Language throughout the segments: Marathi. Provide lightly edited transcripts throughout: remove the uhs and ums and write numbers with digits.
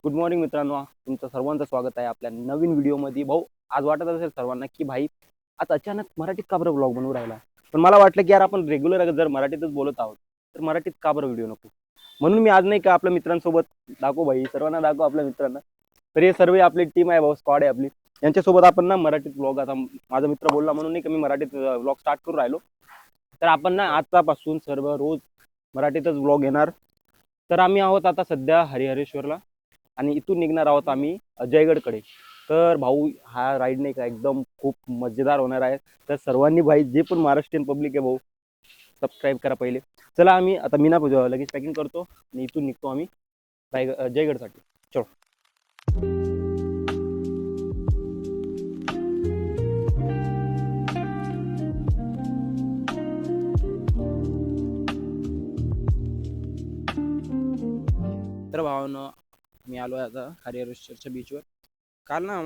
गुड मॉर्निंग मित्रांनो, तुमचं सर्वांचं स्वागत आहे आपल्या नवीन व्हिडिओमध्ये. भाऊ, आज वाटत असेल सर्वांना की भाई आज अचानक मराठीत का बरं ब्लॉग बनवू राहिला. पण मला वाटलं की यार आपण रेग्युलर जर मराठीतच बोलत आहोत तर मराठीत का बरं व्हिडिओ नको. म्हणून मी आज नाही का आपल्या मित्रांसोबत दाखव भाई, सर्वांना दाखव आपल्या मित्रांना. तर हे सर्व आपली टीम आहे भाऊ, स्क्वॉड आहे आपली. यांच्यासोबत आपण ना मराठीत ब्लॉग, आता माझा मित्र बोलला म्हणून नाही का मी मराठीत ब्लॉग स्टार्ट करून राहिलो. तर आपण ना आजपासून सर्व रोज मराठीतच ब्लॉग येणार. तर आम्ही आहोत आता सध्या हरिहरेश्वरला आणि इथून निघणार आहोत आम्ही जयगडकडे. तर भाऊ हा राईड नाही का एकदम खूप मजेदार होणार आहे. तर सर्वांनी भाई, जे पण महाराष्ट्रीयन पब्लिक आहे भाऊ, सबस्क्राईब करा पहिले. चला आम्ही आता मीना लगेच पॅकिंग करतो आणि इथून निघतो आम्ही जयगडसाठी. चलो. तर भावानं मी आलो आहे आता हरिहरेश्वरच्या बीचवर. काल ना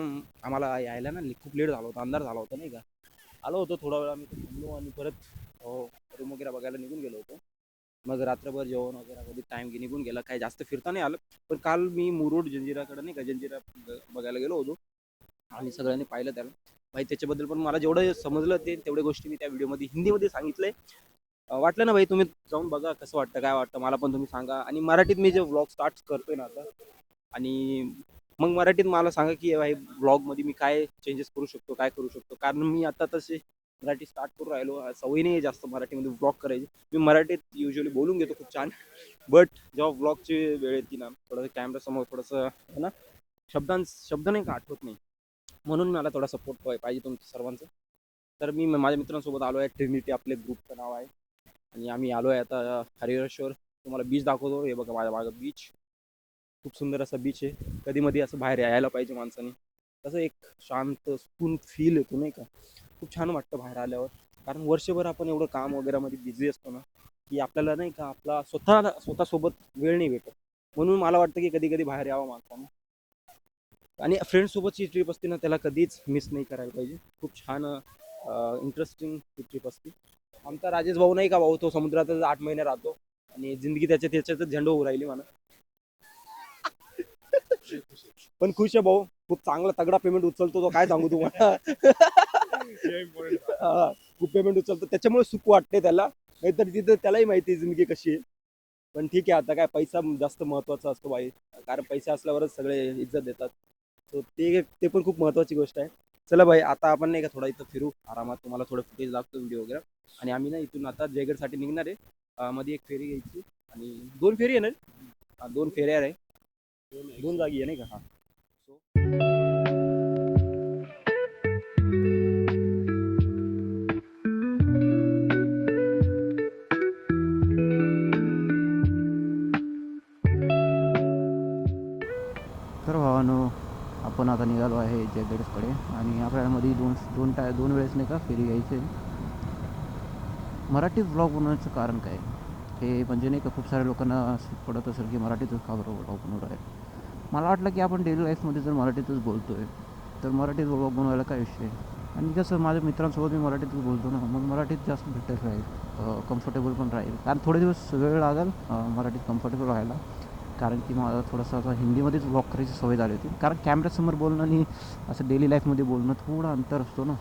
आम्हाला यायला ना खूप लेट झाला होता, अंधार झाला होता नाही का. आलो होतो थोडा वेळ आम्ही थांबलो आणि परत रूम वगैरे बघायला निघून गेलो होतो. मग रात्रभर जेवण वगैरे कधी टाइम निघून गेला, काही जास्त फिरता नाही आलं. पण काल मी मुरुड जंजिराकडे नाही का, जंजिरा बघायला गेलो होतो आणि सगळ्यांनी पाहिलं त्याला. भाई त्याच्याबद्दल पण मला जेवढं समजलं ते तेवढ्या गोष्टी मी त्या व्हिडिओमध्ये हिंदीमध्ये सांगितलंय. वाटलं ना भाई तुम्ही जाऊन बघा कसं वाटतं, काय वाटतं मला पण तुम्ही सांगा. आणि मराठीत मी जे व्लॉग स्टार्ट करतोय ना आता, आणि मग मराठीत मला सांगा की भाई ब्लॉगमध्ये मी काय चेंजेस करू शकतो, काय करू शकतो. कारण मी आता तसे मराठी स्टार्ट करून राहिलो, सवय नाही जास्त मराठीमध्ये ब्लॉग करायची. मी मराठीत युजली बोलून घेतो खूप छान, बट जेव्हा ब्लॉगची वेळ येते ना, थोडंसं कॅमेरासमोर थोडंसं ना शब्द नाही का आठवत नाही. म्हणून मला थोडा सपोर्ट पाहिजे तुमचं सर्वांचं. तर मी माझ्या मित्रांसोबत आलो आहे, ट्रिनिटी आपले ग्रुपचं नाव आहे. आणि आम्ही आलो आहे आता हरिहरेश्वर. तुम्हाला बीच दाखवतो. हे बघा माझ्या मागं बीच, खूप सुंदर असा बीच आहे. कधी मध्ये असं बाहेर यायला पाहिजे माणसाने. तसं एक शांत सुकून फील येतो नाही का, खूप छान वाटतं बाहेर आल्यावर. कारण वर्षभर आपण एवढं काम वगैरे मध्ये बिझी असतो ना, की आपल्याला नाही का आपला स्वतःसोबत वेळ नाही भेटत. म्हणून मला वाटतं की कधी कधी बाहेर यावं माणसाने. आणि फ्रेंड्ससोबतची ट्रिप असते ना, त्याला कधीच मिस नाही करायला पाहिजे. खूप छान इंटरेस्टिंग ट्रिप असते. आमचा राजेश भाऊ नाही का भाऊ, तो समुद्रातच 8 महिने राहतो आणि जिंदगी त्याच्यातच झेंडू होऊ राहिली म्हणा. पण खुश आहे भाऊ, खूप चांगला तगडा पेमेंट उचलतो तो, काय सांगू तुम्हाला. खूप पेमेंट उचलतो, त्याच्यामुळे सुख वाटते त्याला. नाहीतर तिथं त्यालाही माहिती आहे जिंदगी कशी आहे. पण ठीक आहे, आता काय पैसा जास्त महत्वाचा असतो भाई. कारण पैसे असल्यावरच सगळे इज्जत देतात. सो ते पण खूप महत्वाची गोष्ट आहे. चला भाई, आता आपण नाही का थोडा इथं फिरू आरामात, तुम्हाला थोडं फुटेज दाखतो व्हिडिओ वगैरे. आणि आम्ही ना इथून आता जयगडसाठी निघणार आहे. मध्ये एक फेरी घ्यायची आणि 2 फेरी आहे ना, 2 फेऱ्या आहे. 2 जागी आहे नाही का. हा. तर भावानो, आपण आता निघालो आहे जयगडकडे आणि आपल्यामध्ये दोन वेळेस नाही का फेरी घ्यायची. मराठी ब्लॉग बनवण्याचं कारण काय हे म्हणजे नाही का, खूप साऱ्या लोकांना पडत असेल की मराठीतच का बरं ब्लॉग बनवलं आहे. मला वाटलं की आपण डेली लाईफमध्ये जर मराठीतच बोलतो आहे तर मराठीत ब्लॉग बनवायला काय विषय. आणि कसं माझ्या मित्रांसोबत मी मराठीतच बोलतो ना, मग मराठीत जास्त बेटर राहील, कम्फर्टेबल पण राहील. कारण थोडे दिवस वेळ लागेल मराठीत कम्फर्टेबल व्हायला. कारण की मला थोडंसं आता हिंदीमध्येच ब्लॉग करायची सवय झाली होती. कारण कॅमेऱ्यासमोर बोलणं आणि असं डेली लाईफमध्ये बोलणं थोडं अंतर असतो ना.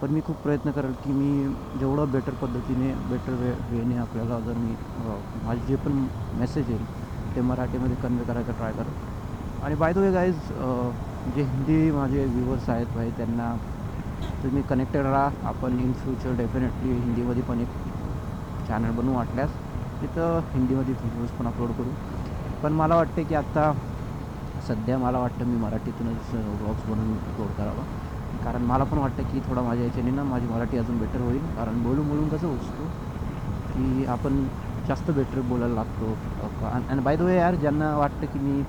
पण मी खूप प्रयत्न करेल की मी जेवढं बेटर पद्धतीने वेने आपल्याला जर मी माझे जे पण मेसेज येईल ते मराठीमध्ये कन्वे करायचा ट्राय करेल. आणि बाय द वे गाईज, जे हिंदी माझे व्ह्युअर्स आहेत भाई, त्यांना तुम्ही कनेक्टेड राहा. आपण इन फ्युचर डेफिनेटली हिंदीमध्ये पण एक चॅनल बनवू वाटल्यास, तिथं हिंदीमध्ये व्हिडिओज पण अपलोड करू. पण मला वाटते की आत्ता सध्या मला वाटतं मी मराठीतूनच व्लॉग्स बनवून अपलोड करावं. कारण मला पण वाटतं की थोडा माझ्या याच्याने ना माझी मराठी अजून बेटर होईल. कारण बोलून कसं असतो की आपण जास्त बेटर बोलायला लागतो. आणि बाय द वे यार, ज्यांना वाटतं की मी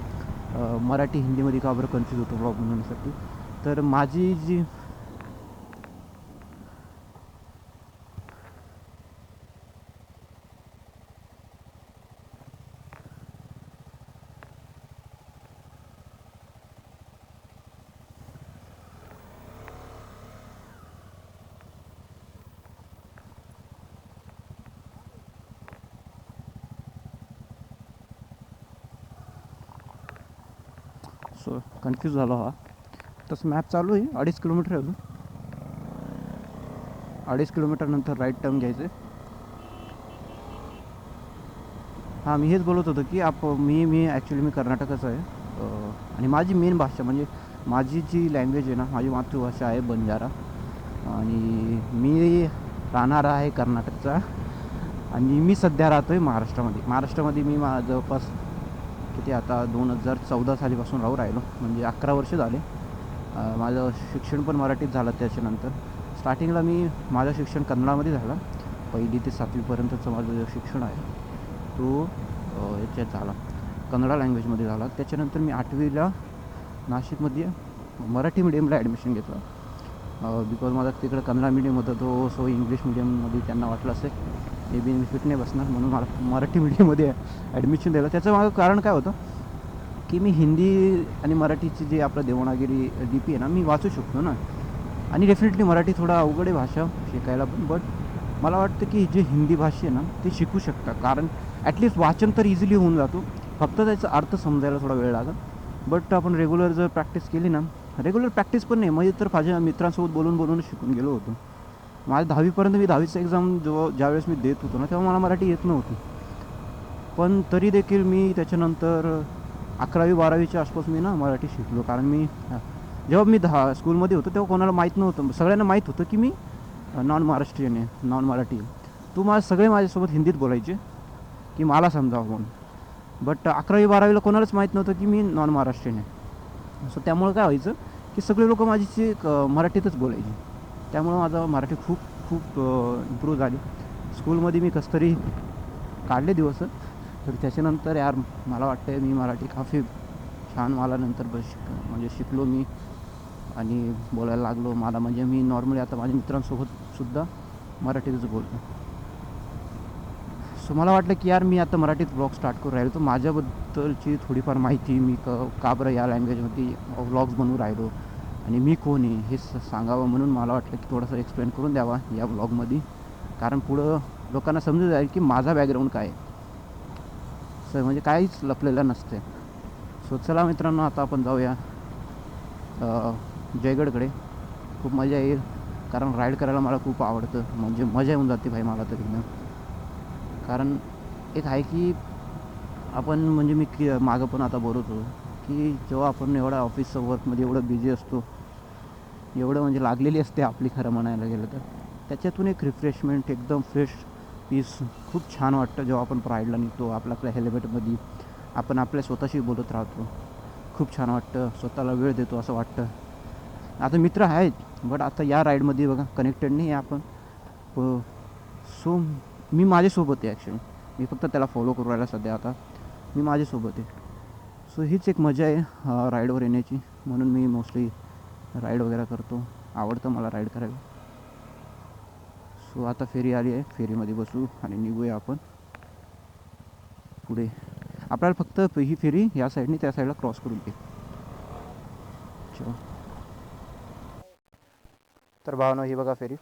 मराठी हिंदीमध्ये का बरं कन्फ्यूज होतो ब्लॉग बनवण्यासाठी, तर माझी जी सो कन्फ्यूज झालो हा. तसं मॅप चालू आहे, 2.5 किलोमीटर आहे अजून. 2.5 किलोमीटर नंतर राईट टर्न घ्यायचं आहे. हां, मी हेच बोलत होतो की मी ॲक्च्युली मी कर्नाटकाचा आहे. आणि माझी मेन भाषा म्हणजे माझी जी लँग्वेज आहे ना, माझी मातृभाषा आहे बंजारा. आणि मी राहणार आहे कर्नाटकचा. आणि मी सध्या राहतो आहे महाराष्ट्रामध्ये मी जवळपास किती आता 2014 सालीपासून राहू राहिलो, म्हणजे 11 वर्ष झाले. माझं शिक्षण पण मराठीत झालं. त्याच्यानंतर स्टार्टिंगला माझं शिक्षण कन्नडामध्ये झालं. 1ली ते 7वीपर्यंतचं माझं जे शिक्षण आहे तो याच्यात झाला, कन्नडा लँग्वेजमध्ये झाला. त्याच्यानंतर मी 8वीला नाशिकमध्ये मराठी मीडियमला ॲडमिशन घेतलं. बिकॉज माझा तिकडं कन्नडा मीडियम होता तो, सो इंग्लिश मीडियममध्ये त्यांना वाटलं असेल मे बी मी फिट नाही बसणार, म्हणून मला मराठी मीडियममध्ये ॲडमिशन दिलं. त्याचं माझं कारण काय होतं की मी हिंदी आणि मराठीची जी आपलं देवनागरी लिपी आहे ना, मी वाचू शकतो ना. आणि डेफिनेटली मराठी थोडा अवघड आहे भाषा शिकायला पण, बट मला वाटतं की जी हिंदी भाषा आहे ना ती शिकू शकता, कारण ॲटलिस्ट वाचन तर इझिली होऊन जातो, फक्त त्याचा अर्थ समजायला थोडा वेळ लागेल. बट आपण रेग्युलर जर प्रॅक्टिस केली ना, रेग्युलर प्रॅक्टिस पण नाही, म्हणजे तर माझ्या मित्रांसोबत बोलूनच शिकून गेलो होतो. माझ्या 10वीपर्यंत मी 10वीचं एक्झाम ज्यावेळेस मी देत होतो ना, तेव्हा मला मराठी येत नव्हती. पण तरी देखील मी त्याच्यानंतर 11वी-12वीच्या आसपास मी ना मराठी शिकलो. कारण जेव्हा मी स्कूलमध्ये होतो तेव्हा कोणाला माहीत नव्हतं, सगळ्यांना माहीत होतं की मी नॉन महाराष्ट्रीयन आहे, नॉन मराठी आहे. सगळे माझ्यासोबत हिंदीत बोलायचे की मला समजावं म्हणून. बट 11वी-12वीला कोणालाच माहीत नव्हतं की मी नॉन महाराष्ट्रीयन आहे. सो त्यामुळं काय व्हायचं की सगळे लोक माझी मराठीतच बोलायचे. त्यामुळं माझं मराठी खूप खूप इम्प्रूव्ह झाली. स्कूलमध्ये मी कसं तरी काढले दिवस, तर त्याच्यानंतर यार मला वाटतं मी मराठी काफी छान मला नंतर म्हणजे शिकलो मी आणि बोलायला लागलो. म्हणजे मी नॉर्मली आता माझ्या मित्रांसोबतसुद्धा मराठीतच बोलतो. सो मला वाटलं की यार मी आता मराठीत ब्लॉग स्टार्ट करू राहिलो, तर माझ्याबद्दलची थोडीफार माहिती मी का बरं या लँग्वेजमध्ये व्लॉग्स बनवू राहिलो आणि मी कोण आहे हे सांगावं, म्हणून मला वाटलं की थोडंसं एक्सप्लेन करून द्यावा या ब्लॉगमध्ये, कारण पुढं लोकांना समजून जाईल की माझा बॅकग्राऊंड काय आहे. सर म्हणजे काहीच लपलेलं नसते. सो चला मित्रांनो, आता आपण जाऊया जयगडकडे. खूप मजा येईल, कारण राईड करायला मला खूप आवडतं, म्हणजे मजा येऊन जाते भाई मला तर एकदम. कारण एक आहे की आपण म्हणजे मी मागं पण आता बोलतो की जेव्हा आपण एवढा ऑफिसचं वर्कमध्ये एवढं बिझी असतो, एवढं म्हणजे लागलेली असते आपली खरं म्हणायला गेलं तर, त्याच्यातून एक रिफ्रेशमेंट एकदम फ्रेश पीस खूप छान वाटतं. जेव्हा आपण राईडला निघतो आपल्या हेल्मेटमध्ये, आपण आपल्या स्वतःशी बोलत राहतो, खूप छान वाटतं, स्वतःला वेळ देतो असं वाटतं. आता मित्र आहेत, बट आता या राईडमध्ये बघा कनेक्टेड नाही आहे आपण. सो मी माझ्यासोबत आहे ॲक्च्युली, मी फक्त त्याला फॉलो करू राहिला सध्या. आता मी माझ्यासोबत आहे. सो हीच एक मजा आहे राईडवर येण्याची, म्हणून मी मोस्टली राईड वगैरे करतो, आवडतं मला राईड करायला. सो आता फेरी आली आहे, फेरीमध्ये बसू आणि निघूया आपण पुढे. आपल्याला फक्त ही फेरी या साईडने त्या साईडला क्रॉस करून घे. चलो. तर भावना ही बघा फेरी,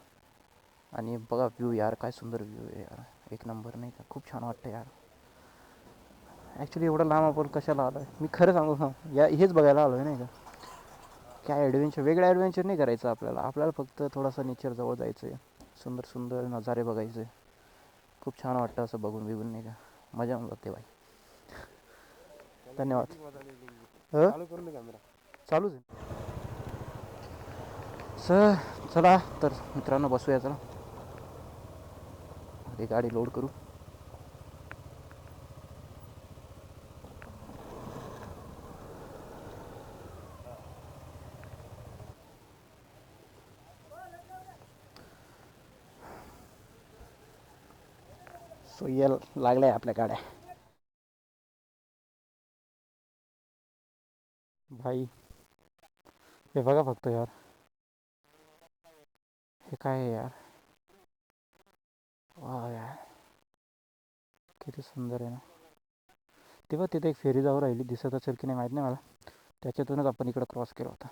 आणि बघा व्ह्यू यार, काय सुंदर व्ह्यू आहे यार, एक नंबर नाही का, खूप छान वाटतं यार. ॲक्च्युली एवढं लांब आपण कशाला आलो आहे, मी खरं सांगू हां, हेच बघायला आलो आहे नाही का. काय ॲडव्हेंचर, वेगळं ॲडव्हेंचर नाही करायचं आपल्याला फक्त थोडासा नेचरजवळ जायचं आहे, सुंदर सुंदर नजारे बघायचे. खूप छान वाटतं असं बघून नाही का, मजा येऊन जाते बाई. धन्यवाद. चालूच आहे सर. चला तर मित्रांनो, बसूया चला, ही गाडी लोड करू. सो लागल्या आपल्या गाड्या भाई. हे बघा फक्त यार, हे काय आहे यार, वा यार किती सुंदर आहे ना. तेव्हा तिथे एक फेरी जाऊ राहिली, दिसत असेल की नाही माहीत नाही मला, त्याच्यातूनच आपण इकडं क्रॉस केला होता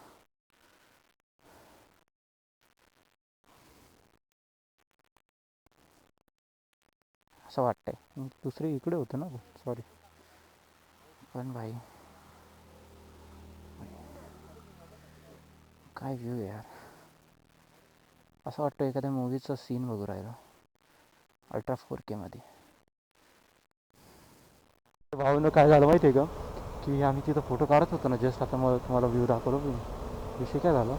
असं वाटतंय. दुसरे इकडे होतं ना, सॉरी. पण भाई काय व्ह्यू आहे यार, असं वाटतं एखाद्या मूवीचा सीन बघू राहिला अल्ट्रा 4K मध्ये. भाऊनं काय झालं माहिती आहे का, की आम्ही तिथं फोटो काढत होतो ना, जस्ट आता मला तुम्हाला व्ह्यू दाखवलं मी. विषय काय झाला,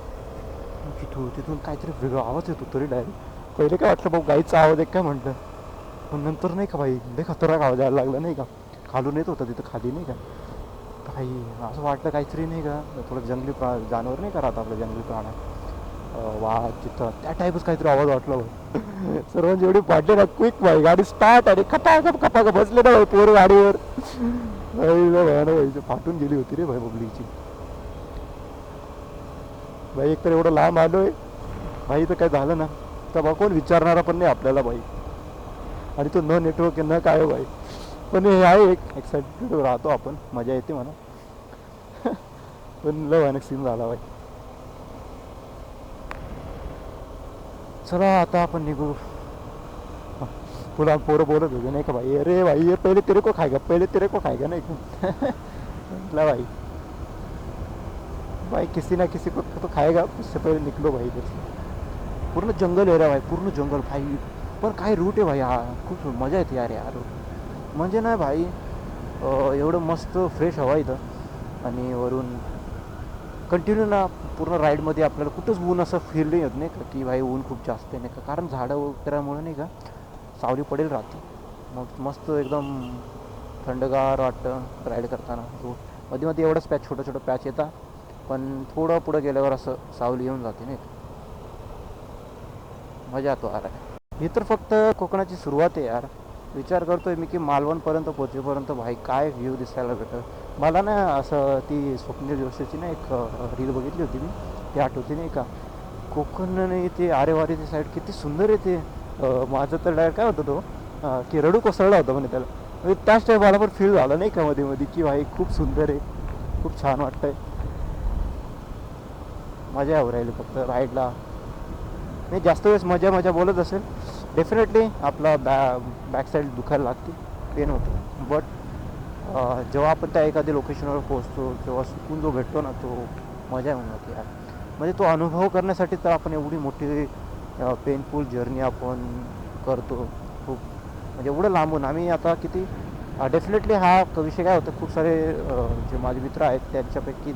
तिथून काहीतरी वेगळा आवाज येतो तरी डायरेक्ट. पहिले काय वाटलं भाऊ गाईचा आवाज आहे काय म्हटलं, पण नंतर नाही का भाई लय खतरनाक आवाज यायला लागला नाही का, खालून येत होता तिथं खाली नाही का. काही असं वाटलं काहीतरी नाही का, थोडं जंगली जानवर नाही का राहत आपलं जंगली प्राणी, वाघ चित्ता त्या टाईपच काहीतरी आवाज वाटला भाई. सर्वांची एवढी वाटले ना, क्विक भाई गाडी स्टार्ट आणि खपाखप बसले ना भाई पोरं गाडीवर. भाई फाटून गेली होती रे भाई पब्लिकची. भाई एक तर एवढं लांब आलोय भाई, तर काय झालं ना तर बा कोण विचारणारा पण नाही आपल्याला भाई, आणि तो न नेटवर्क न काय भाई. पण हे आहे एक एक्साइटेड राहतो आपण, मजा येते म्हणा. पण लय भयानक सीन झाला भाई. चला आता आपण निघू. पुन्हा पोरं बोलत होते नाही का भाई, अरे भाई ये पहिले तेरे को खाएगा, पहिले तेरे को खाएगा नाही का. म्हटलं भाई भाई किसी ना किसी को तो खाएगा, उससे पहिले निकलो भाई इधर. पूर्ण जंगल एरिया भाई, पूर्ण जंगल भाई. पण काय रूट आहे भाई हा, खूप मजा येते यार यार. म्हणजे ना भाई एवढं मस्त फ्रेश हवा इथं, आणि वरून कंटिन्यू ना पूर्ण राईडमध्ये आपल्याला कुठंच ऊन असं फील नाही होत नाही का, की भाई ऊन खूप जास्त आहे नाही का, कारण झाडं वगैरेमुळे नाही का सावली पडेल राहते. मग मस्त एकदम थंडगार वाटतं राईड करताना. मध्ये मध्ये एवढंच छोटं छोटं पॅच येतात, पण थोडं पुढं गेल्यावर असं सावली येऊन जाते नाही का, मजा येतो यार. ही तर फक्त कोकणाची सुरुवात आहे यार. विचार करतोय मी की मालवणपर्यंत पोहोचेपर्यंत भाई काय व्ह्यू दिसायला भेटतं. मला ना असं ती स्वप्नील जोशीची ना एक रील बघितली होती मी, ती आठवते नाही का, कोकण नाही ते आरेवारीची साईड किती सुंदर आहे ते. माझं तर डायरेक्ट काय होतं तो, की रडू कोसळला होता म्हणे त्याला. म्हणजे त्याच टाईप मला पण फील झालं नाही का मध्ये मध्ये, की भाई खूप सुंदर आहे, खूप छान वाटतंय. मजा यावं राहिली फक्त राईडला. नाही जास्त वेळेस मजा बोलत असेल डेफिनेटली आपला बॅक साईड दुखायला लागते, पेन होतं. बट जेव्हा आपण त्या एखाद्या लोकेशनवर पोहोचतो, जेव्हा सुकून जो भेटतो ना, तो मजा येऊन जाते यार. म्हणजे तो अनुभव करण्यासाठी तर आपण एवढी मोठी पेनफुल जर्नी आपण करतो खूप, म्हणजे एवढं लांबून. आम्ही आता किती डेफिनेटली हा विषय काय होतं, खूप सारे जे माझे मित्र आहेत त्यांच्यापैकी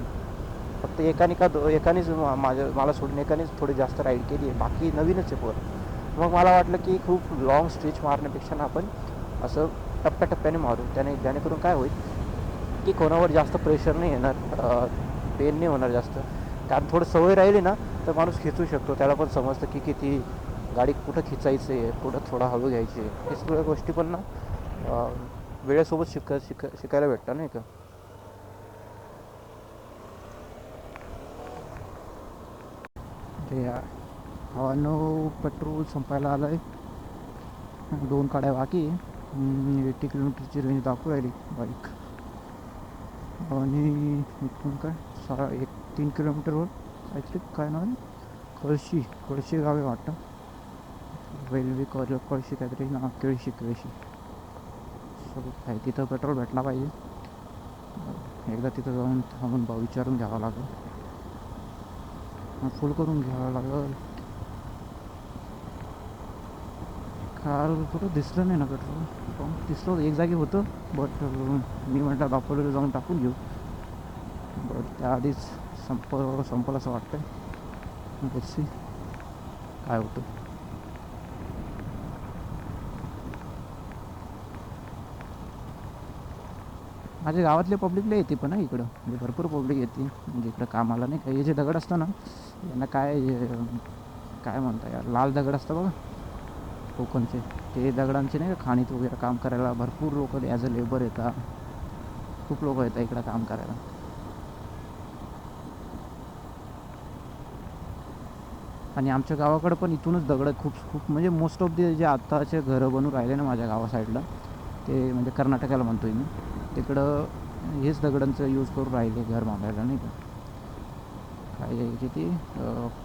फक्त एकानेच मला सोडून एकानेच थोडी जास्त राईड केली आहे, बाकी नवीनच आहे पोरं. मग मला वाटलं की खूप लॉंग स्ट्रेच मारण्यापेक्षा ना आपण असं टप्प्याटप्प्याने मारू, जेणेकरून काय होईल की कोणावर जास्त प्रेशर नाही येणार, पेन नाही होणार जास्त. कारण थोडं सवय राहिली ना तर माणूस खिचू शकतो, त्याला पण समजतं की किती गाडी कुठं खिचायची आहे, कुठं थोडं हळू घ्यायची आहे. हे सगळ्या गोष्टी पण ना वेळेसोबत शिकायला भेटतं नाही का. अरे यार हवानो, पेट्रोल संपायला आलं आहे. 2 काड्या बाकी आहे. 80 किलोमीटरची रेंज दाखवू राहिली बाईक. आणि इथून काय 3 किलोमीटरवर काहीतरी काय नाव आहे, कळशी गावे वाटतं, रेल्वे कळशी काहीतरी ना, केळशी. सो काय तिथं पेट्रोल भेटला पाहिजे. एकदा तिथं जाऊन थांबून विचारून घ्यावं लागेल, फुल करून घ्यावं लागेल. काल कुठं दिसलं नाही ना पेट्रोल पंप, दिसलं एक जागी होतं, बट मी म्हटलं दापोलीला जाऊन टाकून घेऊ, बट त्याआधीच संपलं असं वाटतं. बघू काय होतं. माझ्या गावातले पब्लिकला येते पण इकडं, म्हणजे भरपूर पब्लिक येते, म्हणजे इकडं कामाला नाही का. हे जे दगड असतं ना यांना काय म्हणता यार, लाल दगड असतं बघा कोकणचे, ते दगडांचे नाही का खाणीत वगैरे काम करायला भरपूर लोक ॲज अ लेबर येतात, खूप लोक येतात इकडं काम करायला. आणि आमच्या गावाकडं पण इथूनच दगड खूप म्हणजे मोस्ट ऑफ जे आत्ताचे घरं बनून राहिले ना माझ्या गावा साईडला, ते म्हणजे कर्नाटकाला म्हणतो आहे मी, तिकडं हेच दगडांचं यूज करून राहिले घर बांधायला नाही का. काय किती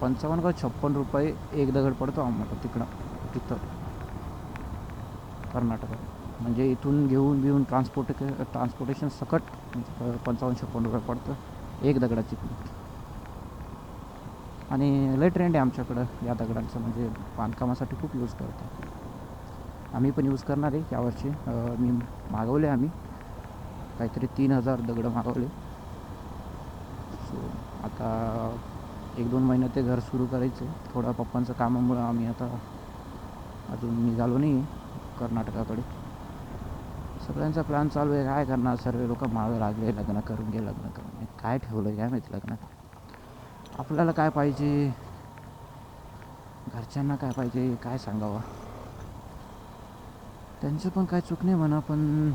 55 का 56 रुपये एक दगड पडतो आम्हाला तिथं कर्नाटकात. म्हणजे इथून घेऊन ट्रान्सपोर्टेशन सकट 55-56 रुपये पडतं एक दगडाची किंमत. आणि लय ट्रेंड आहे आमच्याकडं या दगडांचं, म्हणजे बांधकामासाठी खूप यूज करतात. आम्ही पण यूज करणार आहे यावर्षी. मी मागवले, आम्ही काहीतरी 3,000 दगडं मागवले. सो आता 1-2 महिन्यात ते घर सुरू करायचं आहे. थोडा पप्पांचं कामामुळं आम्ही आता अजून निघालो नाही कर्नाटकाकडे. सगळ्यांचा प्लॅन चालू आहे. काय करणार, सर्व लोक मागं लागले, लग्न करून घे, लग्न करून घे. काय ठेवलं काय माहिती लग्नात. आपल्याला काय पाहिजे, घरच्यांना काय पाहिजे, काय सांगावं. त्यांचं पण काय चूक नाही म्हणा, पण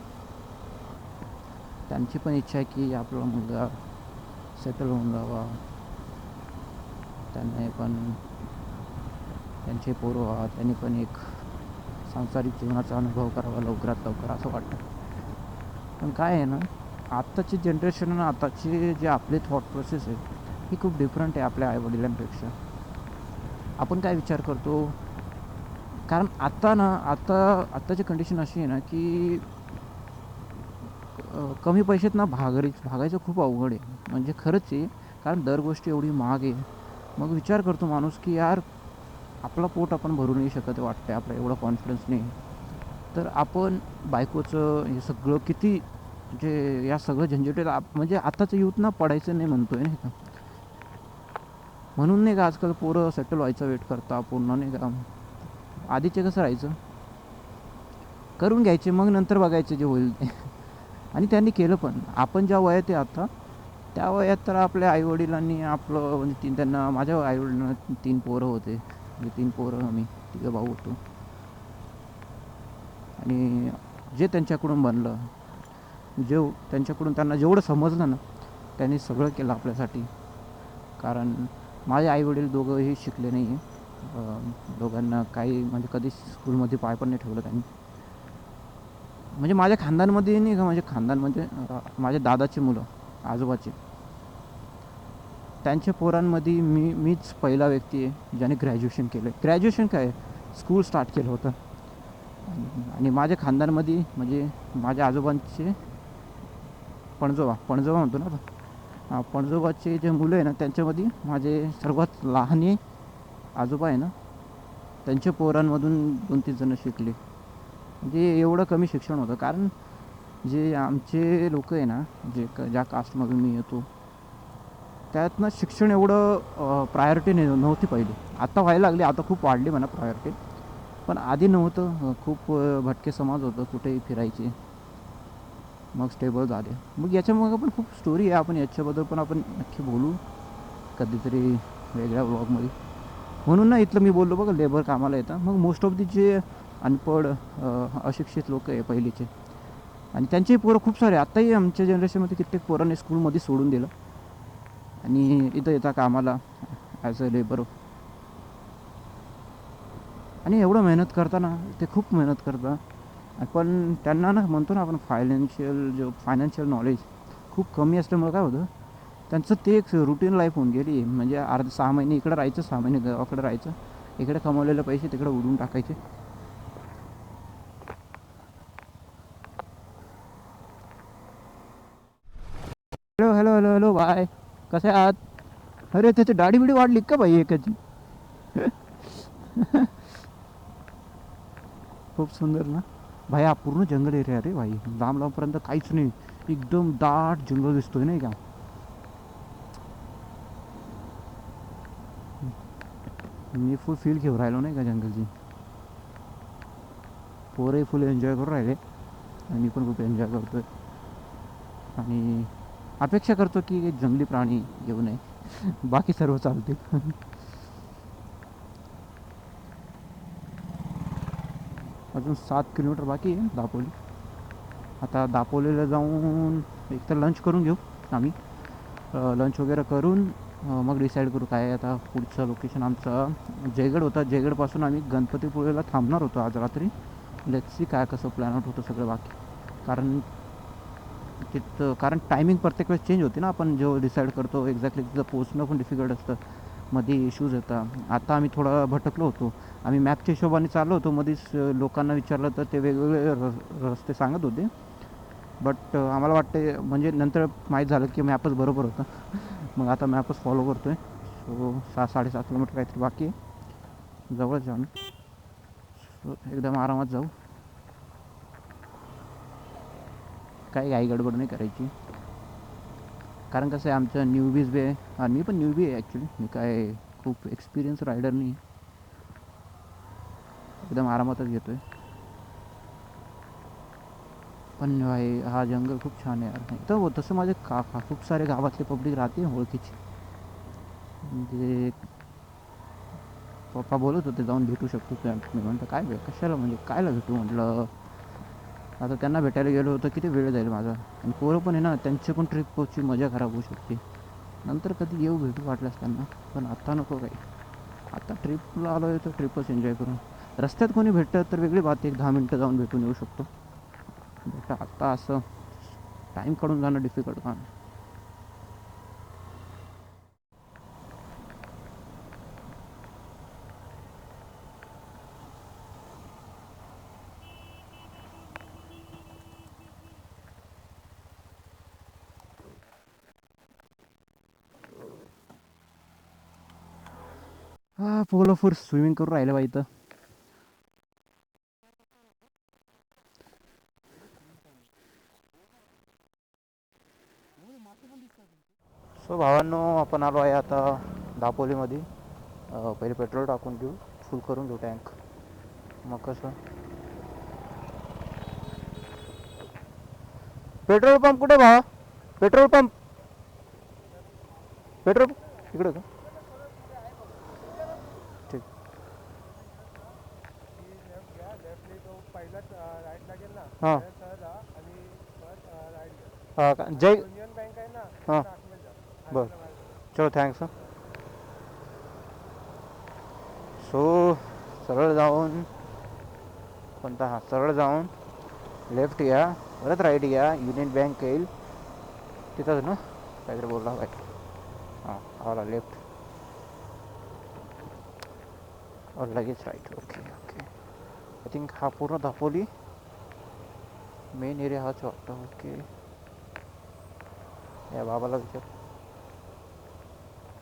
त्यांची पण इच्छा आहे की आपला मुलगा सेटल होऊन जावा, त्यांनी पण त्यांचे पोरं व्हा, त्यांनी पण एक सांसारिक जीवनाचा अनुभव करावा लवकरात लवकर, असं वाटतं. पण काय आहे ना, आत्ताची जनरेशन आणि आताचे जे आपले थॉट प्रोसेस आहे ही खूप डिफरंट आहे आपल्या आईवडिलांपेक्षा. आपण काय विचार करतो, कारण आत्ताची कंडिशन अशी आहे ना की कमी पैशात ना भागायचं खूप अवघड आहे. म्हणजे खरंच आहे, कारण दर गोष्टी एवढी महाग आहे. मग विचार करतो माणूस की यार आपलं पोट आपण भरू नाही शकत वाटतं, आपला एवढा कॉन्फिडन्स नाही. तर आपण बायकोचं हे सगळं किती, म्हणजे या सगळं झंझटेत म्हणजे आताचं यूथ ना पडायचं नाही म्हणतोय, नाही का. म्हणून नाही का आजकाल पोरं सेटल व्हायचं वेट करता पूर्ण, नाही का. आधीचे कसं राहायचं, करून घ्यायचे मग नंतर बघायचे जे होईल ते. आणि त्यांनी केलं पण. आपण ज्या वयात आहे आता त्या वयात तर आपल्या आईवडिलांनी आपलं म्हणजे त्यांना, माझ्या आईवडिलांना 3 पोरं होते, म्हणजे 3 पोरं, आम्ही 3 भाऊ होतो. आणि जे त्यांच्याकडून बनलं, त्यांच्याकडून त्यांना जेवढं समजलं ना, त्यांनी सगळं केलं आपल्यासाठी. कारण माझे आईवडील दोघंही शिकले नाही आहे. दोघांना काही म्हणजे कधीच स्कूलमध्ये पाय पण नाही ठेवलं त्यांनी. म्हणजे माझ्या खानदानमध्ये नाही का, माझे खानदान म्हणजे माझ्या दादाची मुलं, आजोबाचे, त्यांच्या पोरांमध्ये मीच पहिला व्यक्ती आहे ज्याने ग्रॅज्युएशन केलं. ग्रॅज्युएशन काय, स्कूल स्टार्ट केलं होतं. आणि माझ्या खानदानमध्ये म्हणजे माझ्या आजोबांचे पणजोबा म्हणतो ना, पणजोबाचे जे मुलं आहे ना, त्यांच्यामध्ये माझे सर्वात लहान आजोबा आहे ना, त्यांच्या पोरांमधून 2-3 जण शिकले. म्हणजे एवढं कमी शिक्षण होतं. कारण जे आमचे लोक आहे ना, ज्या कास्टमधून मी येतो, त्यातनं शिक्षण एवढं प्रायोरिटी नव्हती पहिली. आत्ता व्हायला लागली, आता खूप वाढली म्हणा प्रायोरिटी, पण आधी नव्हतं. खूप भटके समाज होतं, कुठेही फिरायचे, मग स्टेबल झाले. मग याच्यामुळे पण खूप स्टोरी आहे, आपण याच्याबद्दल पण आपण नक्की बोलू कधीतरी वेगळ्या व्लॉगमध्ये. म्हणून ना इथलं मी बोललो बघा, लेबर कामाला येतं. मग मोस्ट ऑफ दी जे अनपढ अशिक्षित लोक आहे पहिलेचे, आणि त्यांचेही पोरं खूप सारे, आत्ताही आमच्या जनरेशनमध्ये कित्येक पोरांनी स्कूलमध्ये सोडून दिलं आणि इथं येतात कामाला ॲज अ लेबर. आणि एवढं मेहनत करताना, ते खूप मेहनत करतात, पण त्यांना ना म्हणतो ना आपण फायनान्शियल नॉलेज खूप कमी असल्यामुळे काय होतं, त्यांचं ते एक रुटीन लाईफ होऊन गेली. म्हणजे 6 महिने इकडं राहायचं, 6 महिने गावाकडे राहायचं, इकडे कमवलेले पैसे तिकडे उडून टाकायचे. Hello hello hello hello bye, कसे आहात. अरे त्याची दाढी बिडी वाढली का बाई एकाची. खूप सुंदर ना भाई, हा पूर्ण जंगल एरिया रे भाई, लांब लांबपर्यंत काहीच नाही, एकदम दाट जंगल दिसतोय नाही का. मी फुल फील घेऊन राहिलो नाही का जंगलची. पोरही फुल एन्जॉय करून राहिले आणि मी पण खूप एन्जॉय करतोय. आणि अपेक्षा करतो की जंगली प्राणी येऊ नये, बाकी सर्व चालते. अजून 7 किलोमीटर बाकी आहे दापोली. आता दापोलीला जाऊन एक तर लंच करून घेऊ आम्ही. लंच वगैरे करून मग डिसाईड करू काय. आता पुढचं लोकेशन आमचं जयगड होता. जयगडपासून आम्ही गणपतीपुळेला थांबणार होतो आज रात्री. लेट्स सी काय कसं प्लॅन आउट होतं सगळं बाकी. कारण टायमिंग प्रत्येक वेळेस चेंज होते ना, आपण जेव्हा डिसाईड करतो एक्झॅक्टली तिथं पोहोचणं पण डिफिकल्ट असतं, मध्ये इश्यूज येतात. आता आम्ही थोडा भटकलो होतो, आम्ही मॅपच्या हिशोबाने चाललो होतो. मध्येच लोकांना विचारलं तर ते वेगवेगळे रस्ते सांगत होते, बट आम्हाला वाटते म्हणजे नंतर माहीत झालं की मॅपच बरोबर होता. मग आता मॅपच फॉलो करतो आहे. सो 6-7.5 किलोमीटर काहीतरी बाकी आहे, जवळच जाऊन. सो एकदम आरामात जाऊ, काही घाई गडबड नाही करायची. कारण कसं आहे आमचं न्यूबीज बी आहे, आणि मी पण न्यूबी आहे ॲक्च्युली, मी काय खूप एक्सपिरियन्स रायडर नाही, एकदम आरामातच घेतो आहे. पण भाई हा जंगल खूप छान आहे यार. तर तसं माझे खूप सारे गावातले पब्लिक राहते ओळखीची, म्हणजे पप्पा बोलत होते जाऊन भेटू शकतो तुला. मी म्हटलं काय कशाला, म्हणजे कायला भेटू म्हटलं. आता त्यांना भेटायला गेलो होतं किती वेळ जाईल माझा, आणि पोरं पण आहे ना, त्यांची पण ट्रिपची मजा खराब होऊ शकते. नंतर कधी येऊ भेटू वाटल्यास त्यांना, पण आत्ता नको काही. आता ट्रिपला आलो आहे तर ट्रिपच एन्जॉय करून. रस्त्यात कोणी भेटतं तर वेगळी बात, 1-10 मिनटं जाऊन भेटून येऊ शकतो. बट आत्ता असं टाईम काढून जाणं डिफिकल्ट काम. हा पोलं फूर स्विमिंग करून राहिलं बा इथं. सो भावांनो, आपण आलो आहे आता दापोलीमध्ये. पहिले पेट्रोल टाकून घेऊ, फुल करून घेऊ टँक, मग कसं. पेट्रोल पंप कुठे भावा, पेट्रोल पंप, पेट्रोल इकडे का, ठीक. हां हां का जय, हां बरं, चलो थँक्स. सो सरळ जाऊन कोणता, हां सरळ जाऊन लेफ्ट या, परत राईट या, युनियन बँक येईल तिथंच ना, काहीतरी बोलला बाई. हां आला लेफ्ट और लगेच right. Okay okay, I think हा पूर्ण दापोली मेन एरिया हाच वाटतं. ओके, या बाबाला विचार,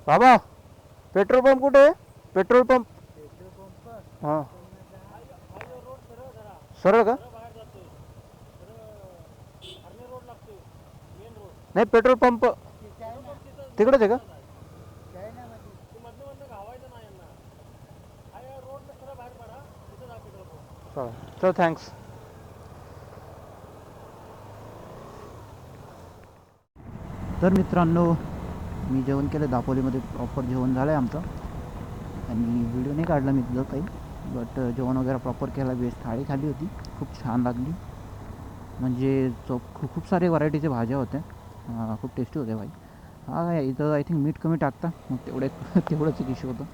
बाबा पेट्रोल पंप कुठे आहे, पेट्रोल पंप. हां सरळ का, नाही पेट्रोल पंप तिकडेच आहे का. चल थँक्स. तर मित्रांनो, मी जेवण केलं दापोलीमध्ये, प्रॉपर जेवण झालं आहे आमचं, आणि व्हिडिओ नाही काढला मी तुझं काही, बट जेवण वगैरे प्रॉपर केला. बेस्ट थाळी खाली होती, खूप छान लागली, म्हणजे खूप सारे व्हरायटीचे भाज्या होत्या, खूप टेस्टी होत्या भाई. हा इथं आय थिंक मीठ कमी टाकता, मग तेवढंच एक इश्यू होतं.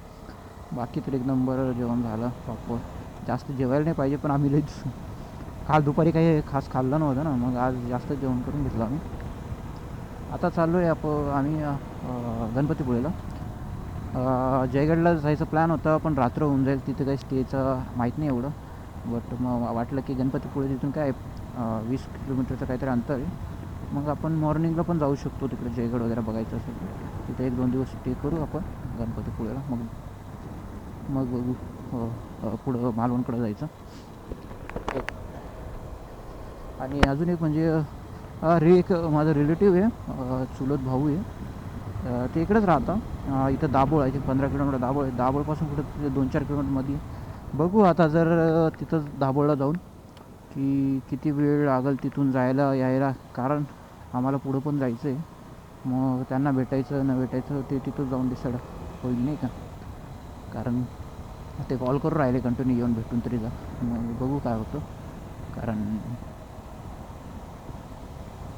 बाकी तर एक नंबर जेवण झालं प्रॉपर. जास्त जेवायला नाही पाहिजे, पण आम्ही लईच काल दुपारी काही खास खाल्लं नव्हतं ना, मग आज जास्त जेवण करून घेतलं आम्ही. आता चाललो आहे आम्ही गणपतीपुळेला. जयगडला जायचा प्लॅन होता, पण रात्र होऊन जाईल तिथे, काही स्टेचं माहीत नाही एवढं. बट मग वाटलं की गणपतीपुळे तिथून काय 20 किलोमीटरचं काहीतरी अंतर आहे, मग आपण मॉर्निंगला पण जाऊ शकतो तिकडे, जयगड वगैरे बघायचं असेल तिथे 1-2 दिवस स्टे करू आपण गणपतीपुळेला. मग बघू पुढं मालवणकडं जायचं. आणि अजून एक म्हणजे एक माझा रिलेटिव्ह आहे, चुलत भाऊ आहे, ते इकडेच राहतं, इथं दाभोळ आहे, 15 किलोमीटर दाभोळ आहे. दाभोळपासून कुठं 2-4 किलोमीटरमध्ये. बघू आता जर तिथंच दाभोळला जाऊन की किती वेळ लागेल तिथून जायला यायला, कारण आम्हाला पुढं पण जायचं आहे. मग त्यांना भेटायचं न भेटायचं ते तिथं जाऊन डिसाईड होईल नाही का, कारण ते कॉल करून राहिले कंटिन्यू, येऊन भेटून तरी जा. मग बघू काय होतं, कारण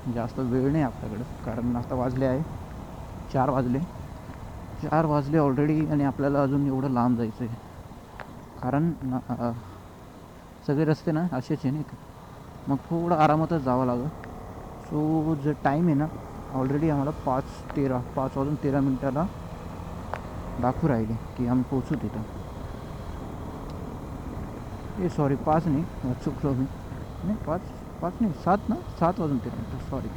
जास्त वेळ नाही आपल्याकडं, कारण आता वाजले आहे 4 वाजले ऑलरेडी, आणि आपल्याला अजून एवढं लांब जायचं आहे, कारण सगळे रस्ते ना असेच आहे नाही का, मग थोडं आरामातच जावं लागेल. सो जो टाईम आहे ना, ऑलरेडी आम्हाला 5 वाजून 13 मिनिटाला दाखवू राहिले की आम्ही पोचू तिथं. सॉरी 5 नाही, चुकलो मी, नाही 5 नाही 7 ना, 7 वाजून 13 मिनिटं, सॉरी.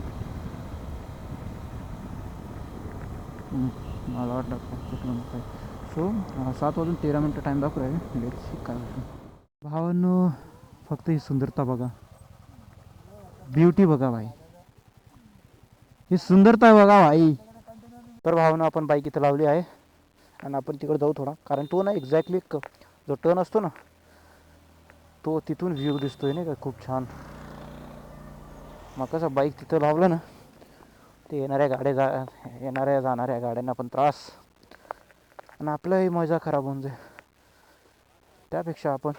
मला वाटलं 5 किलोमीटर आहे. सो 7:13 टाईम दाखवू आहे. लेट्स सी काय होतं. भावांनो, फक्त ही सुंदरता बघा, ब्युटी बघा भाई, ही सुंदरता आहे बघा भाई. तर भावांनो, आपण बाईक इथं लावली आहे आणि आपण तिकडे जाऊ थोडा, कारण तो ना एक्झॅक्टली जो टर्न असतो ना, तो तिथून व्ह्यू दिसतोय नाही का, खूप छान. मग कसं बाईक तिथं लावलं ना, ते येणाऱ्या जाणाऱ्या गाड्यांना पण त्रास आणि आपलंही मजा खराब होऊन जाईल. त्यापेक्षा आपण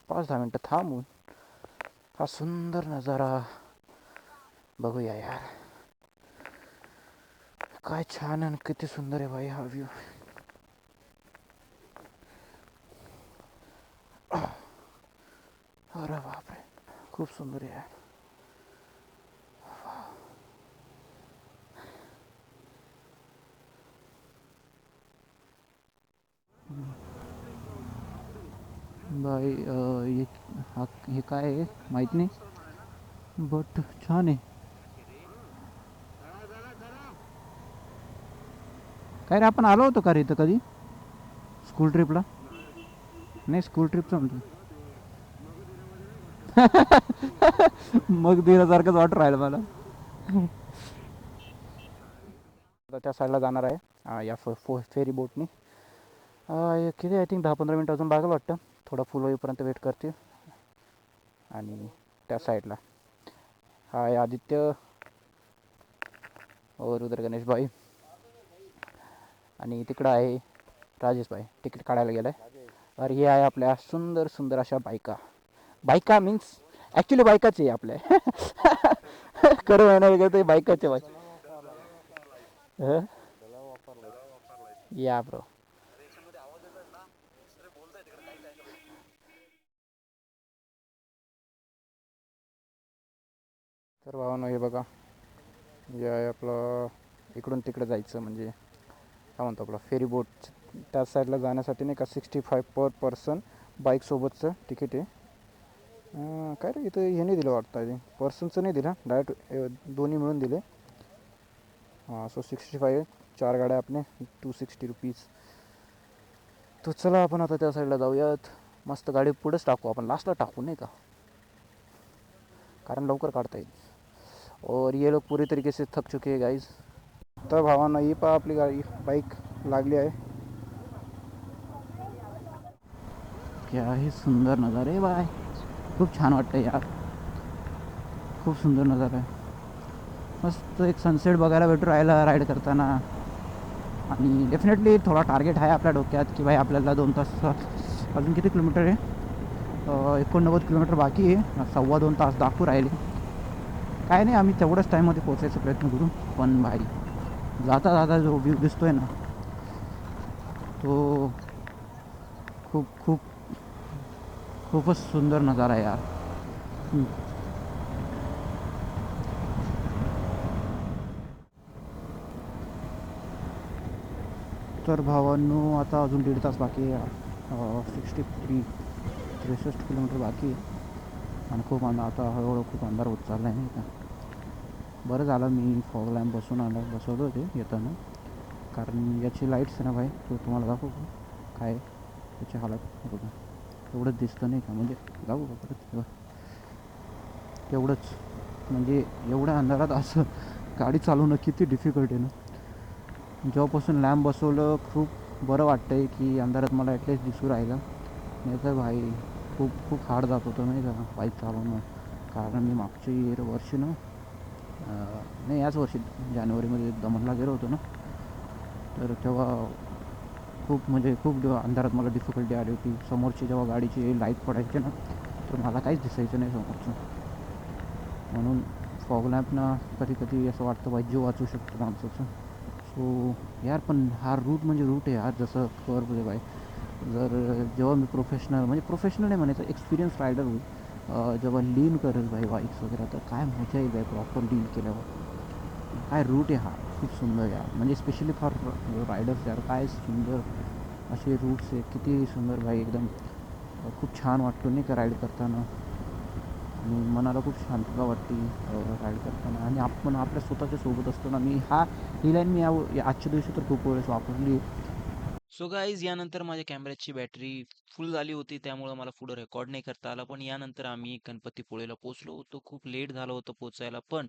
5-10 मिनटं थांबून हा सुंदर नजारा बघूया यार. काय छान आणि किती सुंदर आहे भाई हा व्ह्यू. अरे बापरे, खूप सुंदर आहे यार. बाई हे काय आहे माहीत नाही, बट छान आहे. काय रे, आपण आलो होतो का रे इथं कधी स्कूल ट्रिपला? नाही, स्कूल ट्रिपचं म्हणतो. मग दिल्यासारखंच वाटत राहिलं मला. त्या साईडला जाणार आहे या फेरी बोटनी. किती आय थिंक 10-15 मिनटं अजून लागेल वाटतं. थोडा फुल होईपर्यंत वेट करते. आणि त्या साईडला हा आहे आदित्य और उधर गणेश भाई, आणि तिकडं आहे राजेश भाई, तिकीट काढायला गेलाय. और हे आहे आपल्या सुंदर सुंदर अशा बायका मीन्स ॲक्च्युली बायकाच आहे आपल्या. खरं म्हणायला गेलं तर बायकाचे बाय. या ब्रो. तर भावांनो, हे बघा, जे आहे आपलं इकडून तिकडे जायचं म्हणजे काय म्हणतो आपला फेरी बोट. त्या साईडला जाण्यासाठी नाही का 65 पर पर्सन बाईकसोबतचं तिकीट आहे. काय रे, इथं हे नाही दिलं वाटतं, आहे पर्सनचं नाही दिलं, डायरेक्ट दोन्ही मिळून दिले. हां, सो 65 4 गाड्या आपले 260 रुपीज. तो चला आपण आता त्या साईडला जाऊयात. मस्त गाडी पुढेच टाकू आपण, लास्टला टाकू नाही का, कारण लवकर काढता येईल. और ये लोग पूरी तरीके से थक चुके हैं गाइज. तर भावांना ही पहा आपली गाडी बाईक लागली आहे. क्या ही सुंदर नजारे बाय, खूप छान वाटतं यार, खूप सुंदर नजारा आहे. मस्त एक सनसेट बघायला भेटू राहिला राईड करताना. आणि डेफिनेटली थोडा टार्गेट आहे आपल्या डोक्यात की भाई आपल्याला 2 तास, अजून किती किलोमीटर आहे, 89 किलोमीटर बाकी आहे. 2.25 तास दाखवू राहिले. काय नाही, आम्ही तेवढ्याच टाईममध्ये पोचायचा प्रयत्न करू. पण भाई जाता जाता जो व्ह्यू दिसतोय ना, तो खूपच सुंदर नजारा आहे यार. तर भावांनो, आता अजून 1.5 तास बाकी आहे. 63 किलोमीटर बाकी आहे. आणि खूप आता हळूहळू खूप अंधार होत चालला आहे नाही का. बरं झालं मी फॉग लॅम्प बसवलं होते येताना, कारण याची लाईट्स आहे ना भाई, तो तुम्हाला दाखवू का काय त्याची हालत बघा. एवढंच दिसतं नाही का, म्हणजे दाखवू का परत, तेवढंच. म्हणजे एवढ्या अंधारात असं गाडी चालवणं किती डिफिकल्ट आहे ना. जेव्हापासून लॅम्प बसवलं खूप बरं वाटतं आहे की अंधारात मला ॲटलिस्ट दिसू राहिलं. नाही तर भाई खूप हार्ड जात होतं नाही का बाईक चालवणं. कारण मी मागच्या वर्षी ना, नाही याच वर्षी जानेवारीमध्ये दमणला गेलो होतो ना, तर तेव्हा खूप अंधारात मला डिफिकल्टी आली होती. समोरची जेव्हा गाडीची लाईट पडायची ना, तर मला काहीच दिसायचं नाही समोरचं. म्हणून फॉग लॅम्पना कधी कधी असं वाटतं बाई जीव वाचू शकतो माणसाचं. सो यार, पण हा रूट म्हणजे रूट आहे यार, जसं कर्व बाई. जेव्हा मी प्रोफेशनल नाही म्हणायचं, एक्सपिरियन्स रायडर होईल, जेव्हा लीन करेल बाई बाईक्स वगैरे, तर काय मजा येईल बाई प्रॉपर लीन केल्यावर. काय रूट आहे हा, खूप सुंदर यार, म्हणजे स्पेशली फॉर रायडर्स यार. काय सुंदर असे रूट्स आहे, किती सुंदर भाई, एकदम खूप छान वाटतो नाही का राईड करताना. आणि मनाला खूप शांतता वाटते राईड करताना. आणि आपण आपल्या स्वतःच्या सोबत असताना ही लाईन मी आजच्या दिवशी तर खूप वेळेस वापरली. सो गाईज यानंतर माझ्या कॅमेऱ्याची बॅटरी फुल झाली होती, त्यामुळं मला पुढं रेकॉर्ड नाही करता आला. पण यानंतर आम्ही गणपतीपुळेला पोहोचलो होतो. खूप लेट झालं होतं पोचायला. पण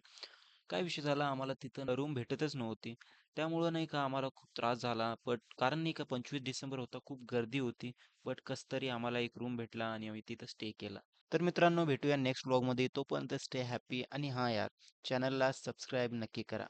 काय विषय झाला, आम्हाला तिथं रूम भेटतच नव्हती. त्यामुळं नाही का आम्हाला खूप त्रास झाला. बट कारण नाही का 25 डिसेंबर होता, खूप गर्दी होती. बट कसं तरी आम्हाला एक रूम भेटला आणि आम्ही तिथं स्टे केला. तर मित्रांनो, भेटूया नेक्स्ट व्लॉगमध्ये. तोपर्यंत स्टे हॅपी आणि हां यार, चॅनलला सबस्क्राईब नक्की करा.